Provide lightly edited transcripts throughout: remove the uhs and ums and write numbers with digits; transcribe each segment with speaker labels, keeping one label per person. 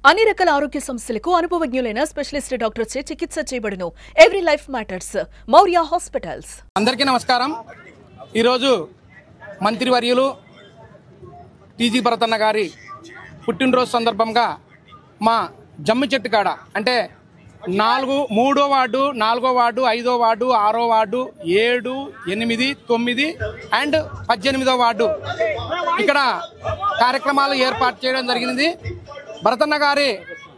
Speaker 1: అన్ని రకాల ఆరోగ్య సమస్యలకు అనుభవజ్ఞులైన స్పెషలిస్ట్ డాక్టర్స్ చే చికిత్స చేయబడును. Every life matters. Maurya hospitals.
Speaker 2: అందరికీ నమస్కారం. ఈరోజు మంత్రివర్యులు టీజీ భరతన్న గారి పుట్టినరోజు సందర్భంగా మా జమ్మి చెట్టు కాడ అంటే 3వ వార్డు, 4వ వార్డు, 5వ వార్డు, 6వ వార్డు, 7, 8, 9 అండ్ 18వ వార్డు ఇక్కడ కార్యక్రమాలు ఏర్పాటు చేయడం జరిగింది. భరతన్న గారి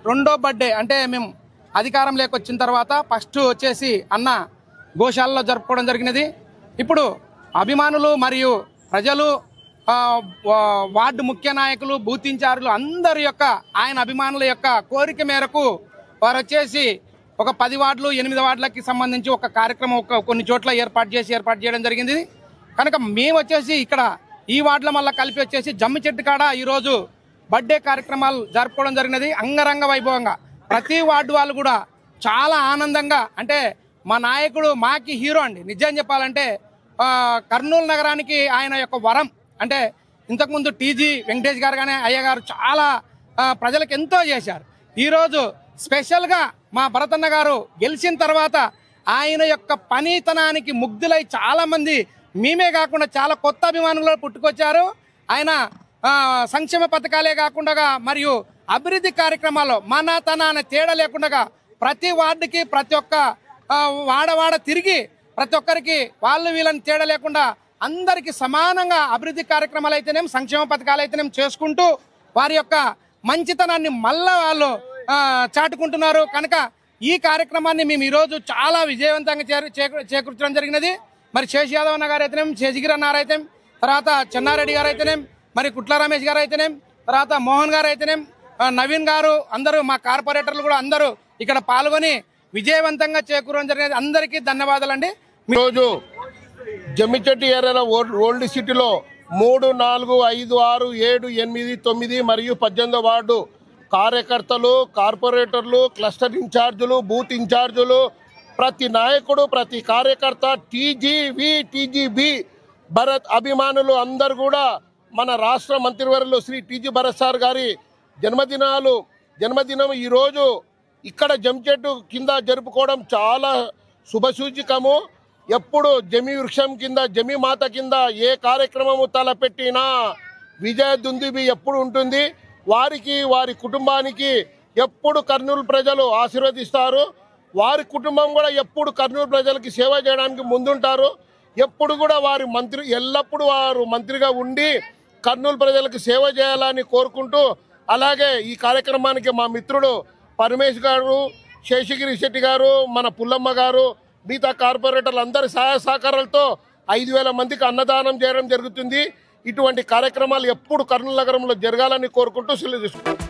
Speaker 2: 2వ బర్త్డే అంటే మేము అధికారంలోకి వచ్చిన తర్వాత ఫస్ట్ వచ్చేసి అన్న గోశాలలో జరుపుకోవడం జరిగినది. ఇప్పుడు అభిమానులు మరియు ప్రజలు, వార్డు ముఖ్య నాయకులు, బూత్ ఇన్ఛార్జీలు అందరి యొక్క ఆయన అభిమానుల యొక్క కోరిక మేరకు వారు వచ్చేసి ఒక 10 వార్డులు, 8 వార్డులకి సంబంధించి ఒక కార్యక్రమం కొన్ని చోట్ల ఏర్పాటు చేయడం జరిగింది. కనుక మేము వచ్చేసి ఇక్కడ ఈ వార్డుల మళ్ళీ కలిపి వచ్చేసి జమ్మి చెట్టు కాడ ఈరోజు బర్త్డే కార్యక్రమాలు జరుపుకోవడం జరిగినది. అంగరంగ వైభవంగా ప్రతి వార్డు వాళ్ళు కూడా చాలా ఆనందంగా, అంటే మా నాయకుడు మాకి హీరో అండి. నిజం చెప్పాలంటే కర్నూలు నగరానికి ఆయన యొక్క వరం. అంటే ఇంతకుముందు టీజీ వెంకటేష్ గారు కానీ అయ్య గారు చాలా ప్రజలకు ఎంతో చేశారు. ఈరోజు స్పెషల్గా మా భరతన్న గారు గెలిచిన తర్వాత ఆయన యొక్క పనితనానికి ముగ్ధులై చాలా మంది, మేమే కాకుండా చాలా కొత్త అభిమానులు పుట్టుకొచ్చారు. ఆయన సంక్షేమ పథకాలే కాకుండా మరియు అభివృద్ధి కార్యక్రమాల్లో మన తన అనే తేడా లేకుండా ప్రతి వార్డుకి ప్రతి ఒక్క వాడ తిరిగి ప్రతి ఒక్కరికి వాళ్ళు వీళ్ళని తేడా లేకుండా అందరికి సమానంగా అభివృద్ధి కార్యక్రమాలు అయితేనేం, సంక్షేమ పథకాలు అయితేనేం చేసుకుంటూ వారి యొక్క మంచితనాన్ని మళ్ళా వాళ్ళు చాటుకుంటున్నారు. కనుక ఈ కార్యక్రమాన్ని మేము ఈరోజు చాలా విజయవంతంగా చేకూర్చడం జరిగినది. మరి శేష్ యాదవ్ అన్న గారు అయితేనేం, శేషగిరి అన్నారు అయితేనేం, తర్వాత చెన్నారెడ్డి గారు అయితేనేం, మరి కుట్ల రమేష్ గారు అయితేనేం, తర్వాత మోహన్ గారు అయితేనేం, నవీన్ గారు, అందరూ మా కార్పొరేటర్లు కూడా అందరూ ఇక్కడ పాల్గొని విజయవంతంగా చేకూరడం జరిగినది. అందరికీ ధన్యవాదాలండి.
Speaker 3: ఈరోజు జమ్మిచెట్టు ఏరియాలో ఓల్డ్ సిటీలో 3, 4, 5, 6, 7, 8, 9 మరియు 18వ వార్డు కార్యకర్తలు, కార్పొరేటర్లు, క్లస్టర్ ఇన్ఛార్జీలు, బూత్ ఇన్ఛార్జీలు, ప్రతి నాయకుడు, ప్రతి కార్యకర్త, టీజీబీ భరత్ అభిమానులు అందరూ కూడా మన రాష్ట్ర మంత్రివర్యులు శ్రీ టీజీ భరత్ సార్ గారి జన్మదినం ఈరోజు ఇక్కడ జమ్మిచెట్టు కింద జరుపుకోవడం చాలా శుభసూచకము. ఎప్పుడు జమి వృక్షం కింద, జమి మాత కింద ఏ కార్యక్రమము తలపెట్టినా విజయ దుందుబి ఎప్పుడు ఉంటుంది. వారికి, వారి కుటుంబానికి ఎప్పుడు కర్నూలు ప్రజలు ఆశీర్వదిస్తారు. వారి కుటుంబం కూడా ఎప్పుడు కర్నూలు ప్రజలకి సేవ చేయడానికి ముందుంటారు. ఎప్పుడు కూడా వారి ఎల్లప్పుడూ వారు మంత్రిగా ఉండి కర్నూలు ప్రజలకు సేవ చేయాలని కోరుకుంటూ, అలాగే ఈ కార్యక్రమానికి మా మిత్రుడు పరమేష్ గారు, శేషగిరి శెట్టి గారు, మన పుల్లమ్మ గారు, మిగతా కార్పొరేటర్లు అందరి సహాయ సహకారాలతో 5,000 మందికి అన్నదానం చేయడం జరుగుతుంది. ఇటువంటి కార్యక్రమాలు ఎప్పుడు కర్నూలు నగరంలో జరగాలని కోరుకుంటూ సెలవు తీసుకుంటాం.